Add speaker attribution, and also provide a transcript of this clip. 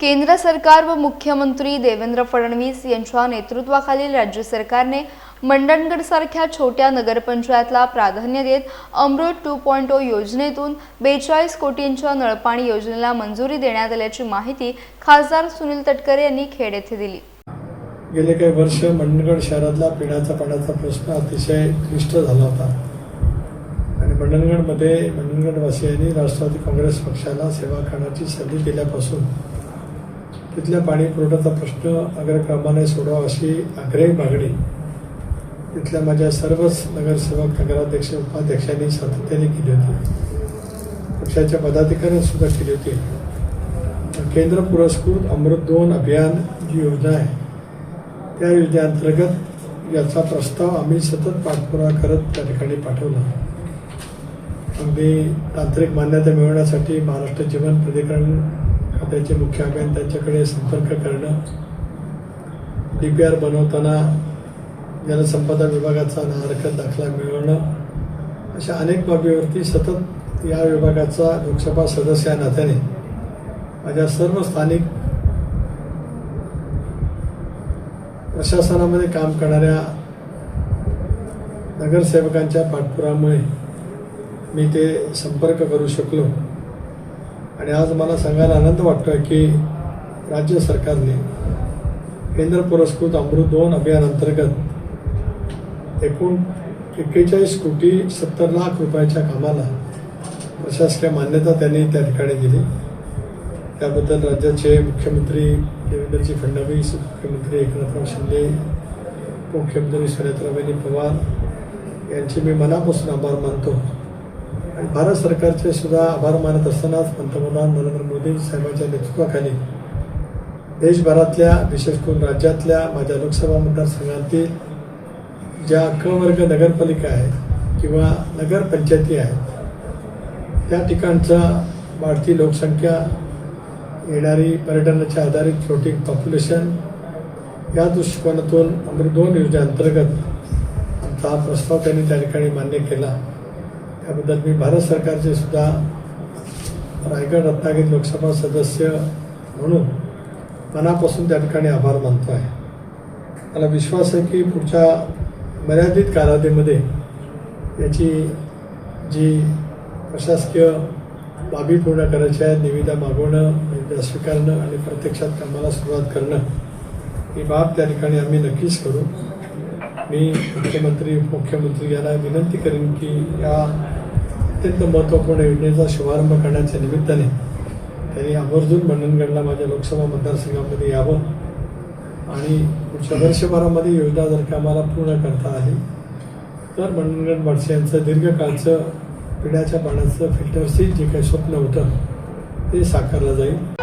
Speaker 1: केंद्र सरकार व मुख्यमंत्री देवेंद्र फडणवीस यांच्या नेतृत्वाखालील राज्य सरकारने मंडणगड सारख्या छोट्या नगरपंचायतला प्राधान्य देत अमृत 2.0 योजनेतून 42 कोटींच्या नळपाणी योजनेला मंजुरी देण्यात आल्याची माहिती खासदार सुनील तटकरे यांनी खेड येथे दिली।
Speaker 2: गेले काही वर्ष मंडणगड शहरातला पिण्याचा पाण्याचा प्रश्न अतिशय क्लिष्ट झाला होता आणि मंडणगडवासियांनी राष्ट्रवादी काँग्रेस पक्षाला सेवा करण्याची संधी दिल्यापासून तिथल्या पाणी पुरवठ्याचा प्रश्न अग्रक्रमाने सोडावा अशी आग्रही मागणी तिथल्या माझ्या सर्वच नगरसेवक नगराध्यक्ष उपाध्यक्षांनी सातत्याने केली होती, पक्षाच्या पदाधिकाऱ्यांनी सुद्धा केली होती। केंद्र पुरस्कृत अमृत 2 अभियान जी योजना आहे त्या योजनेअंतर्गत याचा प्रस्ताव आम्ही सतत पाठपुरावा करत त्या ठिकाणी पाठवला। अगदी तांत्रिक मान्यता मिळवण्यासाठी महाराष्ट्र जीवन प्राधिकरण खात्याचे मुख्य अभियंत्यांच्याकडे संपर्क करणं, DPR बनवताना जलसंपदा विभागाचा नागरिकत्व दाखला मिळवणं, अशा अनेक बाबीवरती सतत या विभागाचा लोकसभा सदस्य या नात्याने माझ्या सर्व स्थानिक प्रशासनामध्ये काम करणाऱ्या नगरसेवकांच्या पाठपुराव्यामुळे मी ते संपर्क करू शकलो आणि आज मला सांगायला आनंद वाटतोय की राज्य सरकारने केंद्र पुरस्कृत अमृत 2 अभियान अंतर्गत एकूण 41 कोटी 70 लाख रुपयाच्या कामाला प्रशासकीय मान्यता त्यांनी त्या ठिकाणी दिली। त्याबद्दल राज्याचे मुख्यमंत्री देवेंद्रजी फडणवीस, मुख्यमंत्री एकनाथराव शिंदे, मुख्यमंत्री सुनेत्राबाई पवार यांचे मी मनापासून आभार मानतो आणि भारत सरकारचे सुद्धा आभार मानत असतानाच पंतप्रधान नरेंद्र मोदी साहेबांच्या नेतृत्वाखाली देशभरातल्या विशेष करून राज्यातल्या माझ्या लोकसभा मतदारसंघातील ज्या क वर्ग नगरपालिका आहेत किंवा नगरपंचायती आहेत त्या ठिकाणचा वाढती लोकसंख्या, येणारी पर्यटनाच्या आधारित फ्लोटिंग पॉप्युलेशन या दृष्टिकोनातून अमृत 2 योजनेअंतर्गत आमचा हा प्रस्ताव त्यांनी त्या ठिकाणी मान्य केला। त्याबद्दल मी भारत सरकारचे सुद्धा रायगड रत्नागिरी लोकसभा सदस्य म्हणून मनापासून त्या ठिकाणी आभार मानतो आहे। मला विश्वास आहे की पुढच्या मर्यादित कालावधीमध्ये याची जी प्रशासकीय बाबी पूर्ण करायची आहे, निविदा मागवणं, निविदा स्वीकारणं आणि प्रत्यक्षात कामाला सुरुवात करणं ही बाब त्या ठिकाणी आम्ही नक्कीच करू। मी मुख्यमंत्री उपमुख्यमंत्री यांना विनंती करेन की या अत्यंत महत्त्वपूर्ण योजनेचा शुभारंभ करण्याच्या निमित्ताने त्यांनी आवर्जून मंडणगडला माझ्या लोकसभा मतदारसंघामध्ये यावं आणि पुढच्या वर्षभरामध्ये योजना जर का आम्हाला पूर्ण करता आली तर मंडणगड वासियांचं दीर्घकाळचं पिण्याच्या पाण्याचं फिल्टरची जे काही स्वप्न होतं ते साकारलं जाईल।